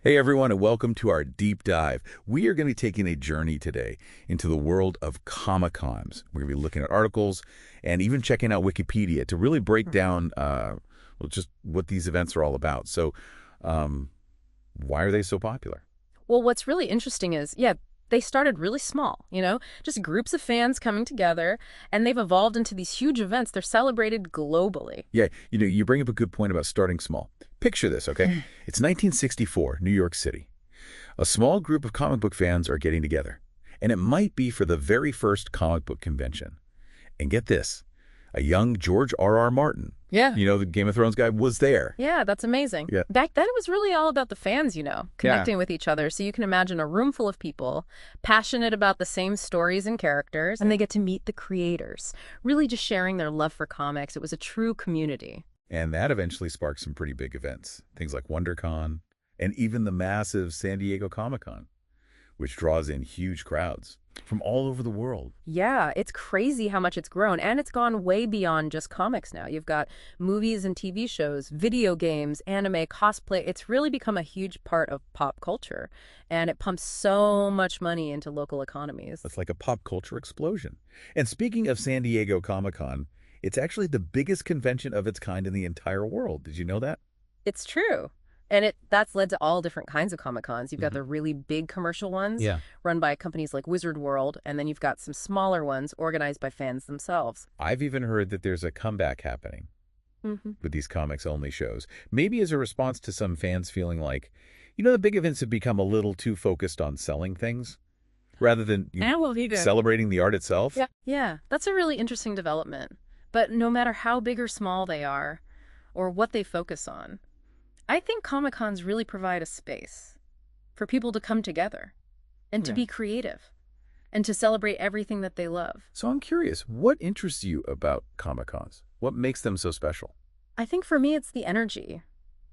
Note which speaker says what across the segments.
Speaker 1: Hey everyone, and welcome to our deep dive. We are going to be taking a journey today into the world of Comic-Cons. We're going to be looking at articles and even checking out Wikipedia to really break down just what these events are all about. So, why are they so popular?
Speaker 2: Well, what's really interesting is, they started really small, just groups of fans coming together, and they've evolved into these huge events. They're celebrated globally.
Speaker 1: Yeah, you bring up a good point about starting small. Picture this, okay? It's 1964, New York City. A small group of comic book fans are getting together, and it might be for the very first comic book convention. And get this, a young George R.R. Martin,
Speaker 2: Yeah.
Speaker 1: the Game of Thrones guy, was there.
Speaker 2: Yeah, that's amazing.
Speaker 1: Yeah.
Speaker 2: Back then, it was really all about the fans, connecting with each other. So you can imagine a room full of people passionate about the same stories and characters, and they get to meet the creators, really just sharing their love for comics. It was a true community.
Speaker 1: And that eventually sparked some pretty big events, things like WonderCon, and even the massive San Diego Comic-Con, which draws in huge crowds from all over the world.
Speaker 2: Yeah, it's crazy how much it's grown, and it's gone way beyond just comics now. You've got movies and TV shows, video games, anime, cosplay. It's really become a huge part of pop culture, and it pumps so much money into local economies.
Speaker 1: It's like a pop culture explosion. And speaking of San Diego Comic-Con, it's actually the biggest convention of its kind in the entire world. Did you know that?
Speaker 2: It's true. And that's led to all different kinds of Comic-Cons. You've got the really big commercial ones
Speaker 1: Yeah.
Speaker 2: run by companies like Wizard World, and then you've got some smaller ones organized by fans themselves.
Speaker 1: I've even heard that there's a comeback happening
Speaker 2: Hmm.
Speaker 1: with these comics-only shows, maybe as a response to some fans feeling like, the big events have become a little too focused on selling things rather than celebrating the art itself.
Speaker 2: Yeah, that's a really interesting development. But no matter how big or small they are, or what they focus on, I think Comic-Cons really provide a space for people to come together and to
Speaker 1: Yeah.
Speaker 2: be creative and to celebrate everything that they love.
Speaker 1: So I'm curious, what interests you about Comic-Cons? What makes them so special?
Speaker 2: I think for me, it's the energy,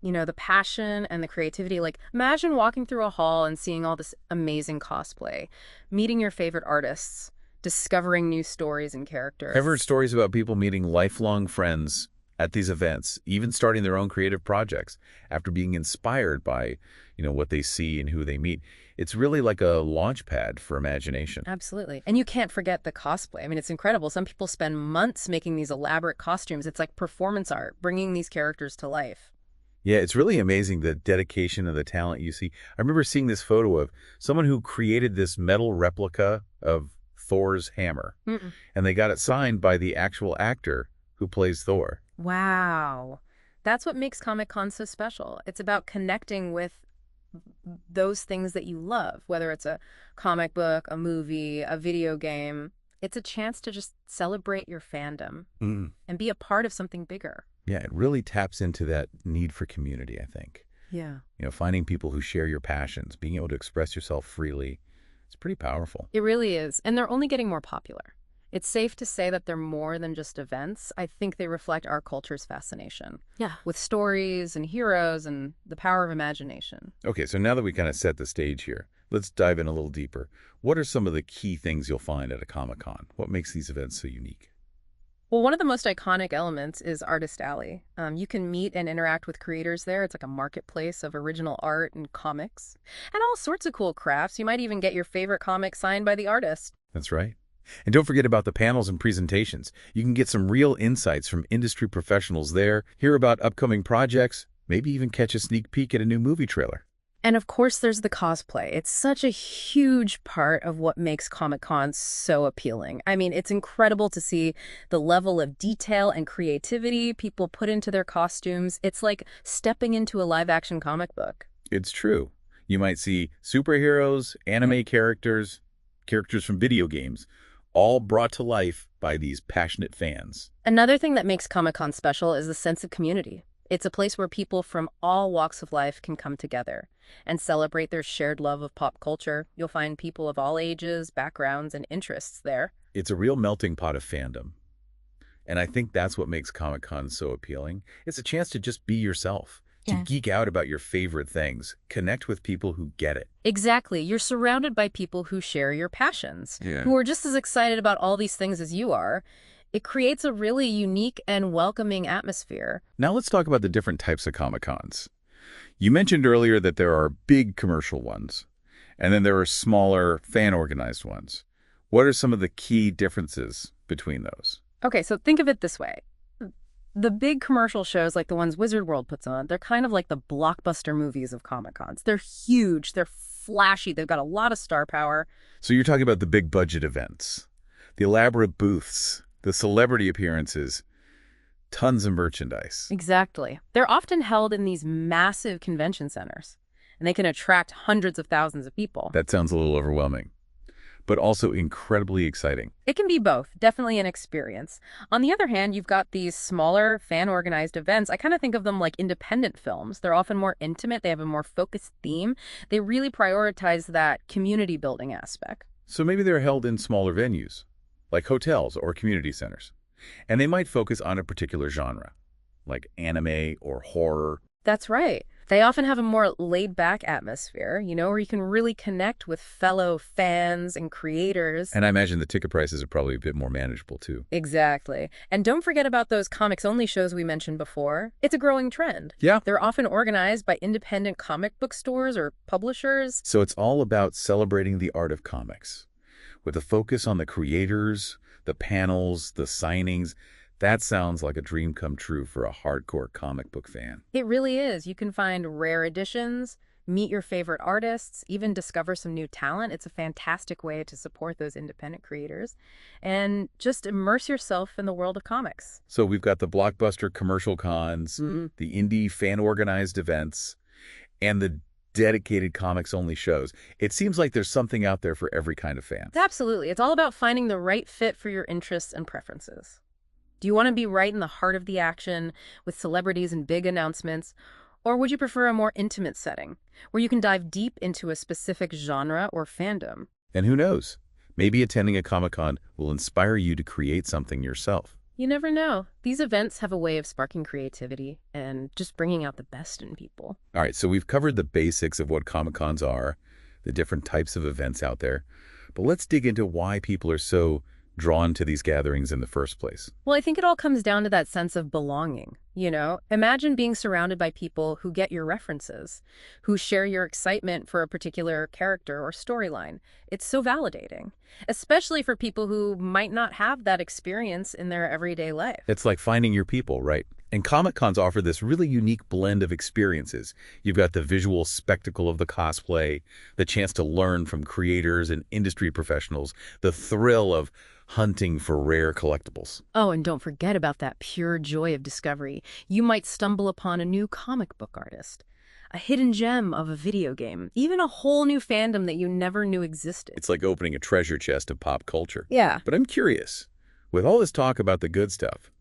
Speaker 2: the passion and the creativity. Like, imagine walking through a hall and seeing all this amazing cosplay, meeting your favorite artists, discovering new stories and characters.
Speaker 1: I've heard stories about people meeting lifelong friends at these events, even starting their own creative projects after being inspired by, what they see and who they meet. It's really like a launch pad for imagination.
Speaker 2: Absolutely. And you can't forget the cosplay. I mean, it's incredible. Some people spend months making these elaborate costumes. It's like performance art, bringing these characters to life.
Speaker 1: Yeah, it's really amazing the dedication and the talent you see. I remember seeing this photo of someone who created this metal replica of Thor's hammer, and they got it signed by the actual actor who plays Thor.
Speaker 2: Wow. That's what makes Comic-Con so special. It's about connecting with those things that you love, whether it's a comic book, a movie, a video game. It's a chance to just celebrate your fandom
Speaker 1: Mm.
Speaker 2: and be a part of something bigger.
Speaker 1: Yeah, it really taps into that need for community, I think.
Speaker 2: Yeah.
Speaker 1: Finding people who share your passions, being able to express yourself freely. It's pretty powerful.
Speaker 2: It really is. And they're only getting more popular. It's safe to say that they're more than just events. I think they reflect our culture's fascination. Yeah. With stories and heroes and the power of imagination.
Speaker 1: Okay, so now that we kind of set the stage here, let's dive in a little deeper. What are some of the key things you'll find at a Comic-Con? What makes these events so unique?
Speaker 2: Well, one of the most iconic elements is Artist Alley. You can meet and interact with creators there. It's like a marketplace of original art and comics and all sorts of cool crafts. You might even get your favorite comic signed by the artist.
Speaker 1: That's right. And don't forget about the panels and presentations. You can get some real insights from industry professionals there, hear about upcoming projects, maybe even catch a sneak peek at a new movie trailer.
Speaker 2: And of course, there's the cosplay. It's such a huge part of what makes Comic-Con so appealing. I mean, it's incredible to see the level of detail and creativity people put into their costumes. It's like stepping into a live-action comic book.
Speaker 1: It's true. You might see superheroes, anime characters from video games, all brought to life by these passionate fans.
Speaker 2: Another thing that makes Comic-Con special is the sense of community. It's a place where people from all walks of life can come together and celebrate their shared love of pop culture. You'll find people of all ages, backgrounds, and interests there.
Speaker 1: It's a real melting pot of fandom. And I think that's what makes Comic-Con so appealing. It's a chance to just be yourself, to geek out about your favorite things, connect with people who get it.
Speaker 2: Exactly. You're surrounded by people who share your passions, who are just as excited about all these things as you are. It creates a really unique and welcoming atmosphere.
Speaker 1: Now let's talk about the different types of Comic-Cons. You mentioned earlier that there are big commercial ones, and then there are smaller fan-organized ones. What are some of the key differences between those?
Speaker 2: Okay, so think of it this way. The big commercial shows like the ones Wizard World puts on, they're kind of like the blockbuster movies of Comic-Cons. They're huge, they're flashy, they've got a lot of star power.
Speaker 1: So you're talking about the big budget events, the elaborate booths, the celebrity appearances, tons of merchandise.
Speaker 2: Exactly. They're often held in these massive convention centers, and they can attract hundreds of thousands of people.
Speaker 1: That sounds a little overwhelming, but also incredibly exciting.
Speaker 2: It can be both, definitely an experience. On the other hand, you've got these smaller, fan-organized events. I kind of think of them like independent films. They're often more intimate, they have a more focused theme. They really prioritize that community building aspect.
Speaker 1: So maybe they're held in smaller venues, like hotels or community centers, and they might focus on a particular genre, like anime or horror.
Speaker 2: That's right. They often have a more laid-back atmosphere, where you can really connect with fellow fans and creators.
Speaker 1: And I imagine the ticket prices are probably a bit more manageable, too.
Speaker 2: Exactly. And don't forget about those comics-only shows we mentioned before. It's a growing trend.
Speaker 1: Yeah.
Speaker 2: They're often organized by independent comic book stores or publishers.
Speaker 1: So it's all about celebrating the art of comics, with a focus on the creators, the panels, the signings. That sounds like a dream come true for a hardcore comic book fan.
Speaker 2: It really is. You can find rare editions, meet your favorite artists, even discover some new talent. It's a fantastic way to support those independent creators and just immerse yourself in the world of comics.
Speaker 1: So we've got the blockbuster commercial cons, the indie fan-organized events, and the dedicated comics-only shows. It seems like there's something out there for every kind of fan.
Speaker 2: Absolutely. It's all about finding the right fit for your interests and preferences. Do you want to be right in the heart of the action with celebrities and big announcements? Or would you prefer a more intimate setting where you can dive deep into a specific genre or fandom?
Speaker 1: And who knows? Maybe attending a Comic-Con will inspire you to create something yourself.
Speaker 2: You never know. These events have a way of sparking creativity and just bringing out the best in people.
Speaker 1: All right, so we've covered the basics of what Comic-Cons are, the different types of events out there, but let's dig into why people are so drawn to these gatherings in the first place.
Speaker 2: Well, I think it all comes down to that sense of belonging. Imagine being surrounded by people who get your references, who share your excitement for a particular character or storyline. It's so validating, especially for people who might not have that experience in their everyday life.
Speaker 1: It's like finding your people, right? And Comic-Cons offer this really unique blend of experiences. You've got the visual spectacle of the cosplay, the chance to learn from creators and industry professionals, the thrill of hunting for rare collectibles.
Speaker 2: Oh, and don't forget about that pure joy of discovery. You might stumble upon a new comic book artist, a hidden gem of a video game, even a whole new fandom that you never knew existed.
Speaker 1: It's like opening a treasure chest of pop culture.
Speaker 2: Yeah.
Speaker 1: But I'm curious, with all this talk about the good stuff,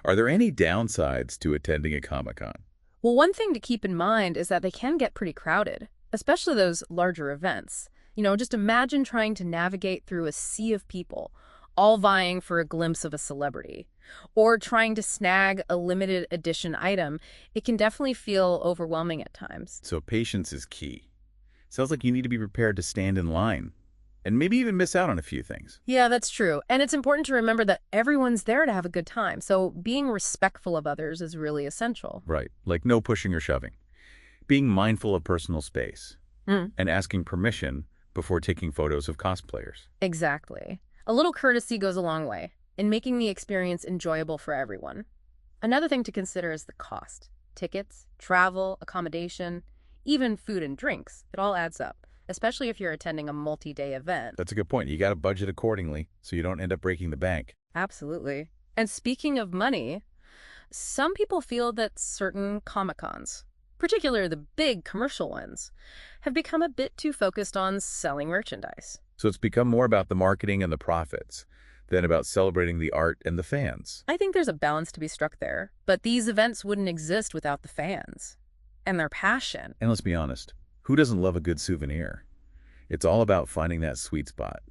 Speaker 1: are there any downsides to attending a Comic-Con?
Speaker 2: Well, one thing to keep in mind is that they can get pretty crowded, especially those larger events. Just imagine trying to navigate through a sea of people, all vying for a glimpse of a celebrity, or trying to snag a limited edition item. It can definitely feel overwhelming at times.
Speaker 1: So patience is key. Sounds like you need to be prepared to stand in line and maybe even miss out on a few things.
Speaker 2: Yeah, that's true. And it's important to remember that everyone's there to have a good time, so being respectful of others is really essential.
Speaker 1: Right, like no pushing or shoving. Being mindful of personal space and asking permission before taking photos of cosplayers.
Speaker 2: Exactly. A little courtesy goes a long way in making the experience enjoyable for everyone. Another thing to consider is the cost. Tickets, travel, accommodation, even food and drinks. It all adds up, especially if you're attending a multi-day event.
Speaker 1: That's a good point. You got to budget accordingly so you don't end up breaking the bank.
Speaker 2: Absolutely. And speaking of money, some people feel that certain Comic-Cons, particularly the big commercial ones, have become a bit too focused on selling merchandise.
Speaker 1: So it's become more about the marketing and the profits than about celebrating the art and the fans.
Speaker 2: I think there's a balance to be struck there, but these events wouldn't exist without the fans and their passion.
Speaker 1: And let's be honest, who doesn't love a good souvenir? It's all about finding that sweet spot,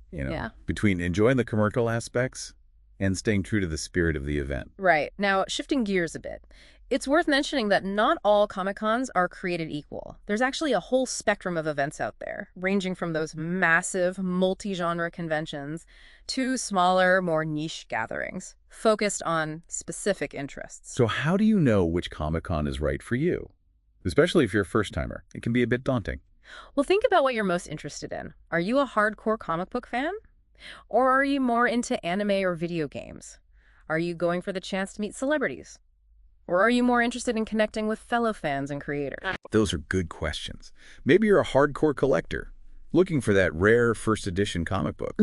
Speaker 1: between enjoying the commercial aspects and staying true to the spirit of the event.
Speaker 2: Right. Now, shifting gears a bit, it's worth mentioning that not all Comic-Cons are created equal. There's actually a whole spectrum of events out there, ranging from those massive, multi-genre conventions to smaller, more niche gatherings, focused on specific interests.
Speaker 1: So how do you know which Comic-Con is right for you? especially if you're a first-timer. It can be a bit daunting.
Speaker 2: Well, think about what you're most interested in. Are you a hardcore comic book fan? Or are you more into anime or video games? Are you going for the chance to meet celebrities? Or are you more interested in connecting with fellow fans and creators?
Speaker 1: Those are good questions. Maybe you're a hardcore collector, looking for that rare first edition comic book.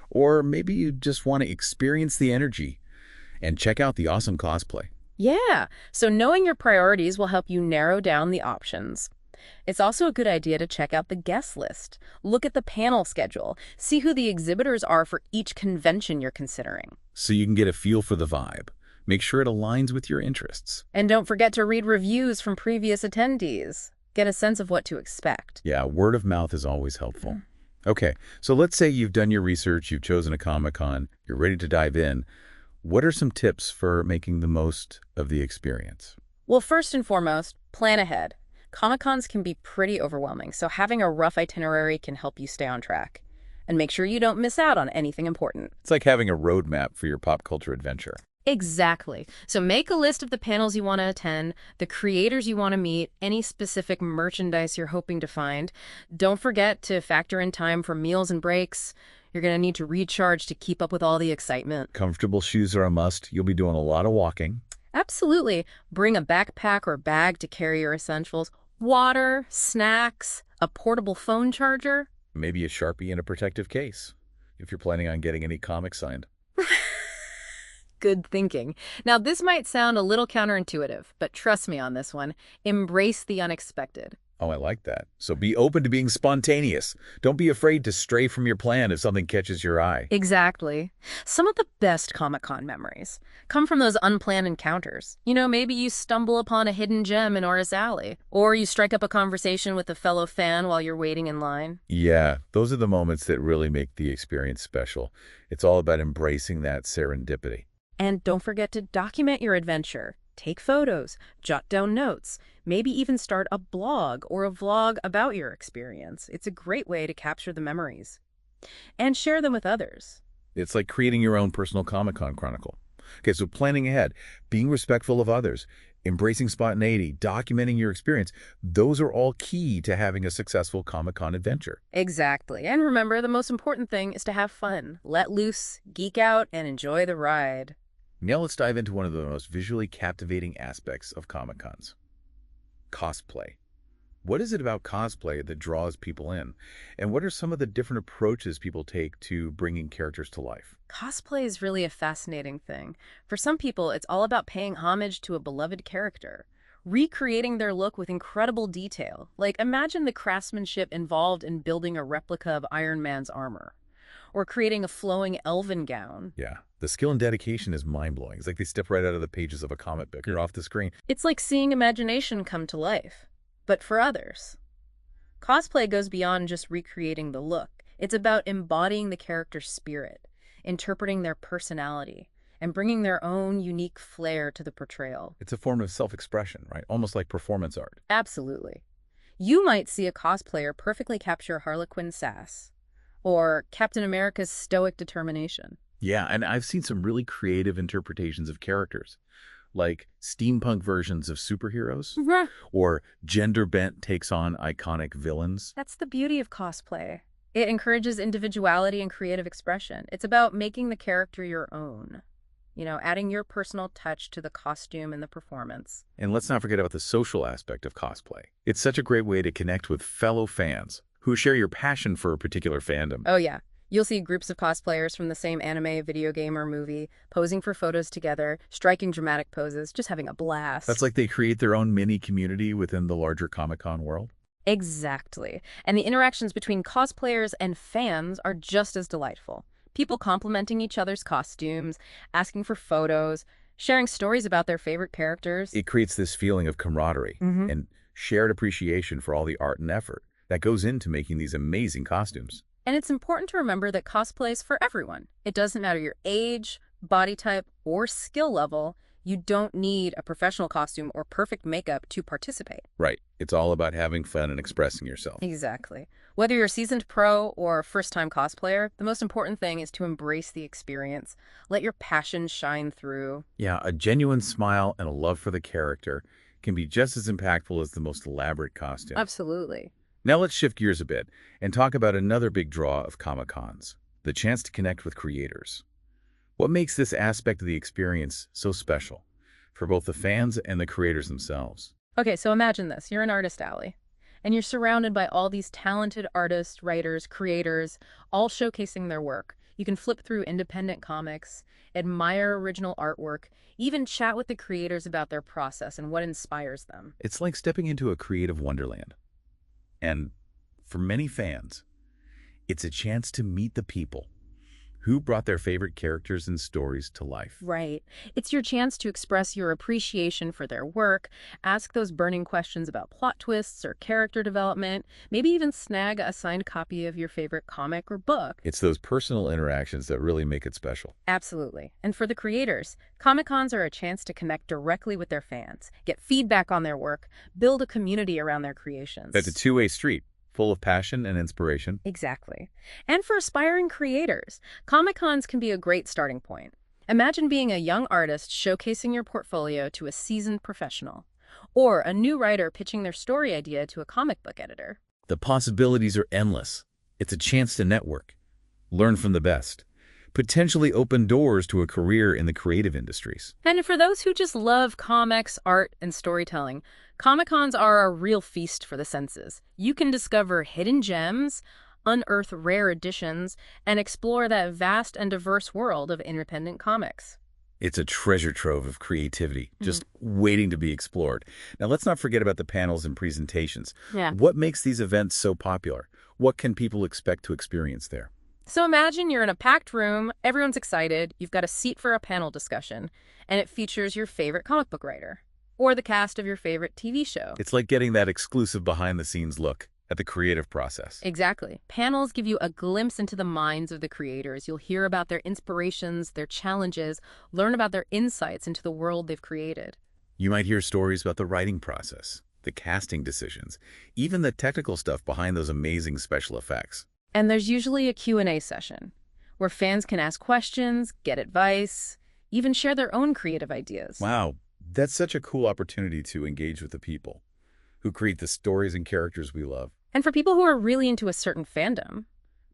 Speaker 1: Or maybe you just want to experience the energy and check out the awesome cosplay.
Speaker 2: Yeah, so knowing your priorities will help you narrow down the options. It's also a good idea to check out the guest list. Look at the panel schedule. See who the exhibitors are for each convention you're considering.
Speaker 1: So you can get a feel for the vibe. Make sure it aligns with your interests.
Speaker 2: And don't forget to read reviews from previous attendees. Get a sense of what to expect.
Speaker 1: Yeah, word of mouth is always helpful. Okay, so let's say you've done your research, you've chosen a Comic-Con, you're ready to dive in. What are some tips for making the most of the experience?
Speaker 2: Well, first and foremost, plan ahead. Comic-Cons can be pretty overwhelming, so having a rough itinerary can help you stay on track. And make sure you don't miss out on anything important.
Speaker 1: It's like having a roadmap for your pop culture adventure.
Speaker 2: Exactly. So make a list of the panels you want to attend, the creators you want to meet, any specific merchandise you're hoping to find. Don't forget to factor in time for meals and breaks. You're going to need to recharge to keep up with all the excitement.
Speaker 1: Comfortable shoes are a must. You'll be doing a lot of walking.
Speaker 2: Absolutely. Bring a backpack or bag to carry your essentials. Water, snacks, a portable phone charger.
Speaker 1: Maybe a Sharpie and a protective case, if you're planning on getting any comics signed.
Speaker 2: Good thinking. Now, this might sound a little counterintuitive, but trust me on this one. Embrace the unexpected.
Speaker 1: Oh, I like that. So be open to being spontaneous. Don't be afraid to stray from your plan if something catches your eye.
Speaker 2: Exactly. Some of the best Comic-Con memories come from those unplanned encounters. You know, maybe you stumble upon a hidden gem in Oris Alley, or you strike up a conversation with a fellow fan while you're waiting in line.
Speaker 1: Yeah, those are the moments that really make the experience special. It's all about embracing that serendipity.
Speaker 2: And don't forget to document your adventure. Take photos, jot down notes, maybe even start a blog or a vlog about your experience. It's a great way to capture the memories. And share them with others.
Speaker 1: It's like creating your own personal Comic-Con chronicle. Okay, so planning ahead, being respectful of others, embracing spontaneity, documenting your experience, those are all key to having a successful Comic-Con adventure.
Speaker 2: Exactly. And remember, the most important thing is to have fun. Let loose, geek out, and enjoy the ride.
Speaker 1: Now let's dive into one of the most visually captivating aspects of Comic-Cons. Cosplay. What is it about cosplay that draws people in? And what are some of the different approaches people take to bringing characters to life?
Speaker 2: Cosplay is really a fascinating thing. For some people, it's all about paying homage to a beloved character, recreating their look with incredible detail. Like, imagine the craftsmanship involved in building a replica of Iron Man's armor, or creating a flowing elven gown.
Speaker 1: Yeah, the skill and dedication is mind-blowing. It's like they step right out of the pages of a comic book. You're off the screen.
Speaker 2: It's like seeing imagination come to life, but for others. Cosplay goes beyond just recreating the look. It's about embodying the character's spirit, interpreting their personality, and bringing their own unique flair to the portrayal.
Speaker 1: It's a form of self-expression, right? Almost like performance art.
Speaker 2: Absolutely. You might see a cosplayer perfectly capture Harlequin's sass, or Captain America's stoic determination.
Speaker 1: Yeah, and I've seen some really creative interpretations of characters, like steampunk versions of superheroes, or gender-bent takes on iconic villains.
Speaker 2: That's the beauty of cosplay. It encourages individuality and creative expression. It's about making the character your own. You know, adding your personal touch to the costume and the performance.
Speaker 1: And let's not forget about the social aspect of cosplay. It's such a great way to connect with fellow fans who share your passion for a particular fandom.
Speaker 2: Oh, yeah. You'll see groups of cosplayers from the same anime, video game, or movie posing for photos together, striking dramatic poses, just having a blast.
Speaker 1: That's like they create their own mini community within the larger Comic-Con world.
Speaker 2: Exactly. And the interactions between cosplayers and fans are just as delightful. People complimenting each other's costumes, asking for photos, sharing stories about their favorite characters.
Speaker 1: It creates this feeling of camaraderie and shared appreciation for all the art and effort that goes into making these amazing costumes.
Speaker 2: And it's important to remember that cosplay is for everyone. It doesn't matter your age, body type, or skill level. You don't need a professional costume or perfect makeup to participate.
Speaker 1: Right. It's all about having fun and expressing yourself.
Speaker 2: Exactly. Whether you're a seasoned pro or a first-time cosplayer, the most important thing is to embrace the experience. Let your passion shine through.
Speaker 1: Yeah, a genuine smile and a love for the character can be just as impactful as the most elaborate costume.
Speaker 2: Absolutely.
Speaker 1: Now let's shift gears a bit and talk about another big draw of Comic-Cons, the chance to connect with creators. What makes this aspect of the experience so special for both the fans and the creators themselves?
Speaker 2: Okay, so imagine this. You're in Artist Alley, and you're surrounded by all these talented artists, writers, creators, all showcasing their work. You can flip through independent comics, admire original artwork, even chat with the creators about their process and what inspires them.
Speaker 1: It's like stepping into a creative wonderland. And for many fans, it's a chance to meet the people who brought their favorite characters and stories to life.
Speaker 2: Right. It's your chance to express your appreciation for their work, ask those burning questions about plot twists or character development, maybe even snag a signed copy of your favorite comic or book.
Speaker 1: It's those personal interactions that really make it special.
Speaker 2: Absolutely. And for the creators, Comic-Cons are a chance to connect directly with their fans, get feedback on their work, build a community around their creations.
Speaker 1: That's a two-way street, full of passion and inspiration.
Speaker 2: Exactly. And for aspiring creators, Comic-Cons can be a great starting point. Imagine being a young artist showcasing your portfolio to a seasoned professional, or a new writer pitching their story idea to a comic book editor.
Speaker 1: The possibilities are endless. It's a chance to network, learn from the best, potentially open doors to a career in the creative industries.
Speaker 2: And for those who just love comics, art, and storytelling, Comic-Cons are a real feast for the senses. You can discover hidden gems, unearth rare editions, and explore that vast and diverse world of independent comics.
Speaker 1: It's a treasure trove of creativity, just waiting to be explored. Now, let's not forget about the panels and presentations.
Speaker 2: Yeah.
Speaker 1: What makes these events so popular? What can people expect to experience there?
Speaker 2: So imagine you're in a packed room, everyone's excited, you've got a seat for a panel discussion, and it features your favorite comic book writer or the cast of your favorite TV show.
Speaker 1: It's like getting that exclusive behind-the-scenes look at the creative process.
Speaker 2: Exactly. Panels give you a glimpse into the minds of the creators. You'll hear about their inspirations, their challenges, learn about their insights into the world they've created.
Speaker 1: You might hear stories about the writing process, the casting decisions, even the technical stuff behind those amazing special effects.
Speaker 2: And there's usually a Q&A session where fans can ask questions, get advice, even share their own creative ideas.
Speaker 1: Wow, that's such a cool opportunity to engage with the people who create the stories and characters we love.
Speaker 2: And for people who are really into a certain fandom,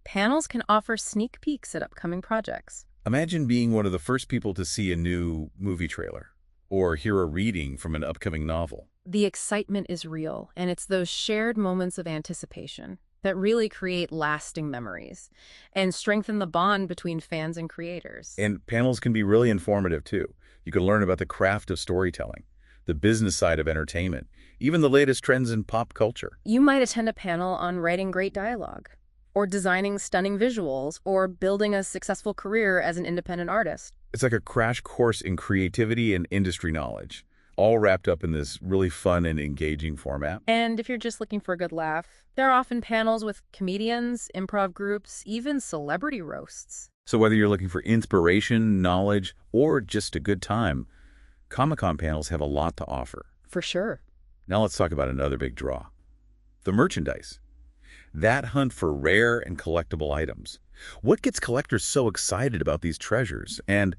Speaker 2: panels can offer sneak peeks at upcoming projects.
Speaker 1: Imagine being one of the first people to see a new movie trailer or hear a reading from an upcoming novel.
Speaker 2: The excitement is real, and it's those shared moments of anticipation that really create lasting memories and strengthen the bond between fans and creators.
Speaker 1: And panels can be really informative, too. You can learn about the craft of storytelling, the business side of entertainment, even the latest trends in pop culture.
Speaker 2: You might attend a panel on writing great dialogue, or designing stunning visuals, or building a successful career as an independent artist.
Speaker 1: It's like a crash course in creativity and industry knowledge, all wrapped up in this really fun and engaging format.
Speaker 2: And if you're just looking for a good laugh, there are often panels with comedians, improv groups, even celebrity roasts.
Speaker 1: So whether you're looking for inspiration, knowledge, or just a good time, Comic-Con panels have a lot to offer.
Speaker 2: For sure.
Speaker 1: Now let's talk about another big draw, the merchandise. That hunt for rare and collectible items. What gets collectors so excited about these treasures? And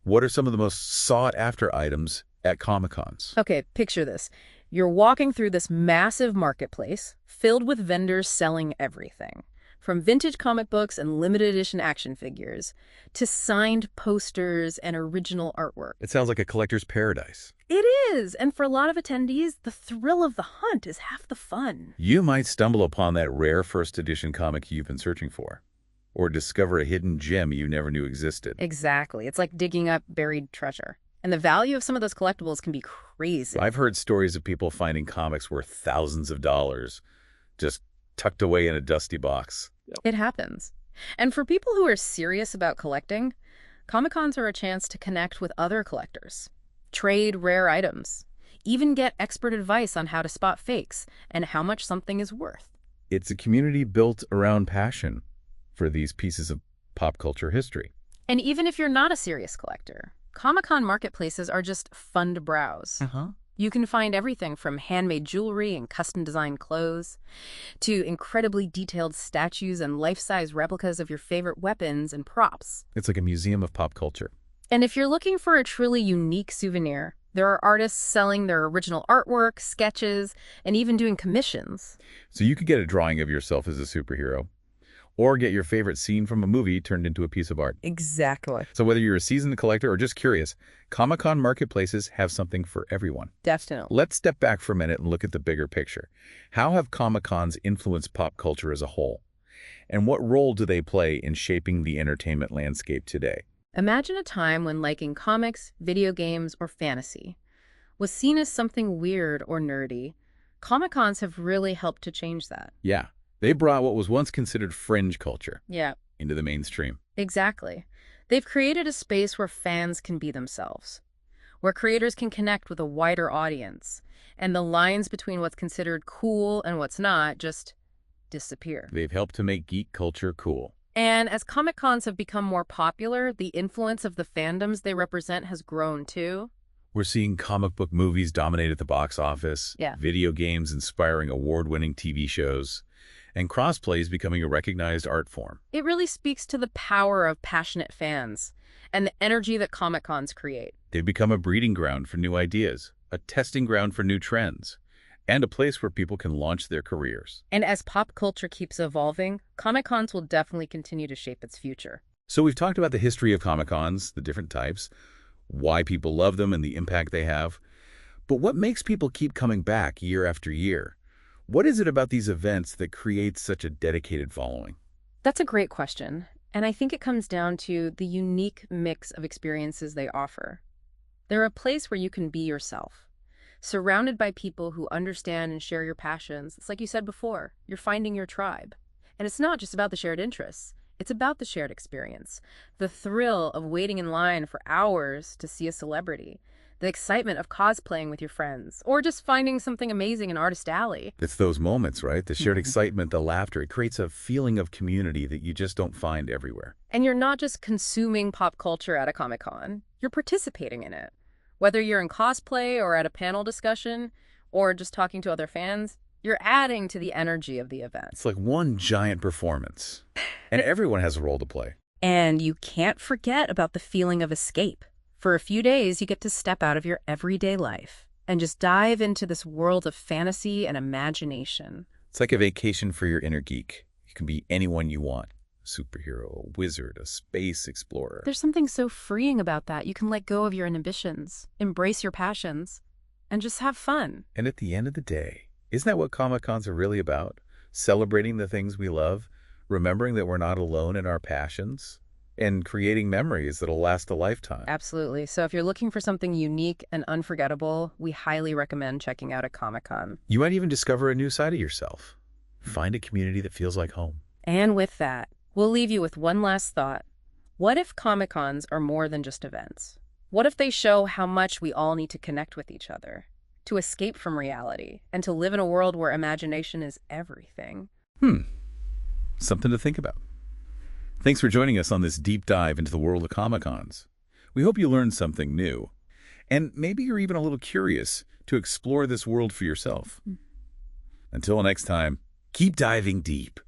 Speaker 1: what are some of the most sought-after items at Comic-Cons?
Speaker 2: Okay, picture this. You're walking through this massive marketplace filled with vendors selling everything, from vintage comic books and limited edition action figures to signed posters and original artwork.
Speaker 1: It sounds like a collector's paradise.
Speaker 2: It is, and for a lot of attendees, the thrill of the hunt is half the fun.
Speaker 1: You might stumble upon that rare first edition comic you've been searching for, or discover a hidden gem you never knew existed.
Speaker 2: Exactly. It's like digging up buried treasure. And the value of some of those collectibles can be crazy.
Speaker 1: I've heard stories of people finding comics worth thousands of dollars, just tucked away in a dusty box.
Speaker 2: It happens. And for people who are serious about collecting, Comic-Cons are a chance to connect with other collectors, trade rare items, even get expert advice on how to spot fakes and how much something is worth.
Speaker 1: It's a community built around passion for these pieces of pop culture history.
Speaker 2: And even if you're not a serious collector, Comic-Con marketplaces are just fun to browse. You can find everything from handmade jewelry and custom-designed clothes to incredibly detailed statues and life-size replicas of your favorite weapons and props.
Speaker 1: It's like a museum of pop culture.
Speaker 2: And if you're looking for a truly unique souvenir, There are artists selling their original artwork, sketches, and even doing commissions.
Speaker 1: So you could get a drawing of yourself as a superhero, or get your favorite scene from a movie turned into a piece of art.
Speaker 2: Exactly.
Speaker 1: So whether you're a seasoned collector or just curious, Comic-Con marketplaces have something for everyone.
Speaker 2: Definitely.
Speaker 1: Let's step back for a minute and look at the bigger picture. How have Comic-Cons influenced pop culture as a whole? And what role do they play in shaping the entertainment landscape today?
Speaker 2: Imagine a time when liking comics, video games, or fantasy was seen as something weird or nerdy. Comic-Cons have really helped to change that.
Speaker 1: Yeah, they brought what was once considered fringe culture
Speaker 2: Yeah,
Speaker 1: into the mainstream.
Speaker 2: exactly. They've created a space where fans can be themselves, where creators can connect with a wider audience, and the lines between what's considered cool and what's not just disappear.
Speaker 1: They've helped to make geek culture cool.
Speaker 2: And as Comic-Cons have become more popular, the influence of the fandoms they represent has grown too.
Speaker 1: We're seeing comic book movies dominate at the box office,
Speaker 2: Yeah.
Speaker 1: video games inspiring award-winning TV shows, and crossplay is becoming a recognized art form.
Speaker 2: It really speaks to the power of passionate fans and the energy that Comic-Cons create.
Speaker 1: They've become a breeding ground for new ideas, a testing ground for new trends, and a place where people can launch their careers.
Speaker 2: And as pop culture keeps evolving, Comic-Cons will definitely continue to shape its future.
Speaker 1: So we've talked about the history of Comic-Cons, the different types, why people love them and the impact they have. But what makes people keep coming back year after year? What is it about these events that creates such a dedicated following?
Speaker 2: That's a great question, and I think it comes down to the unique mix of experiences they offer. They're a place where you can be yourself, surrounded by people who understand and share your passions. It's like you said before, you're finding your tribe. And it's not just about the shared interests. It's about the shared experience, the thrill of waiting in line for hours to see a celebrity, the excitement of cosplaying with your friends, or just finding something amazing in Artist Alley.
Speaker 1: It's those moments, right? The shared excitement, the laughter. It creates a feeling of community that you just don't find everywhere.
Speaker 2: And you're not just consuming pop culture at a Comic-Con, you're participating in it. Whether you're in cosplay or at a panel discussion or just talking to other fans, you're adding to the energy of the event.
Speaker 1: It's like one giant performance, and everyone has a role to play.
Speaker 2: And you can't forget about the feeling of escape. For a few days, you get to step out of your everyday life and just dive into this world of fantasy and imagination.
Speaker 1: It's like a vacation for your inner geek. You can be anyone you want. A superhero, a wizard, a space explorer.
Speaker 2: There's something so freeing about that. You can let go of your inhibitions, embrace your passions, and just have fun.
Speaker 1: And at the end of the day, isn't that what Comic-Cons are really about? Celebrating the things we love, remembering that we're not alone in our passions, and creating memories that'll last a lifetime.
Speaker 2: Absolutely. So if you're looking for something unique and unforgettable, we highly recommend checking out a Comic-Con.
Speaker 1: You might even discover a new side of yourself. Find a community that feels like home.
Speaker 2: And with that, we'll leave you with one last thought. What if Comic-Cons are more than just events? What if they show how much we all need to connect with each other, to escape from reality, and to live in a world where imagination is everything?
Speaker 1: Something to think about. Thanks for joining us on this deep dive into the world of Comic-Cons. We hope you learned something new. And maybe you're even a little curious to explore this world for yourself. Until next time, keep diving deep.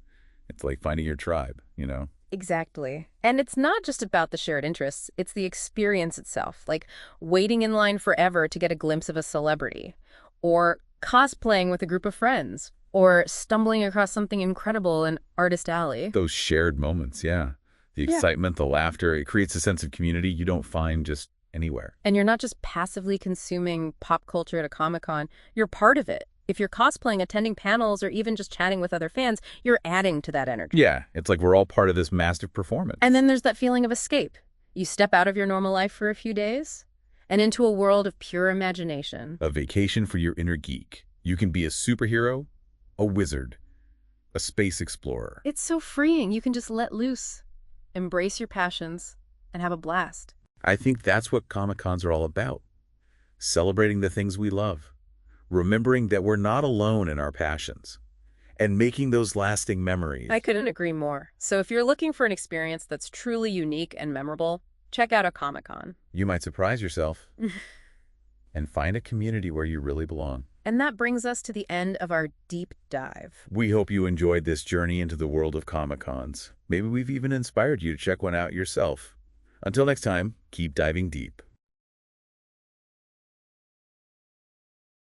Speaker 1: It's like finding your tribe, you know?
Speaker 2: Exactly. And it's not just about the shared interests, it's the experience itself, like waiting in line forever to get a glimpse of a celebrity, or cosplaying with a group of friends, or stumbling across something incredible in Artist Alley.
Speaker 1: Those shared moments, yeah. The excitement, the laughter, it creates a sense of community you don't find just anywhere.
Speaker 2: And you're not just passively consuming pop culture at a Comic-Con, you're part of it. If you're cosplaying, attending panels, or even just chatting with other fans, you're adding to that energy.
Speaker 1: Yeah, it's like we're all part of this massive performance.
Speaker 2: And then there's that feeling of escape. You step out of your normal life for a few days and into a world of pure imagination.
Speaker 1: A vacation for your inner geek. You can be a superhero, a wizard, a space explorer.
Speaker 2: It's so freeing. You can just let loose, embrace your passions, and have a blast.
Speaker 1: I think that's what Comic-Cons are all about. Celebrating the things we love, remembering that we're not alone in our passions, and making those lasting memories.
Speaker 2: I couldn't agree more. So if you're looking for an experience that's truly unique and memorable, check out a Comic-Con.
Speaker 1: You might surprise yourself and find a community where you really belong.
Speaker 2: And that brings us to the end of our deep dive.
Speaker 1: We hope you enjoyed this journey into the world of Comic-Cons. Maybe we've even inspired you to check one out yourself. Until next time, keep diving deep.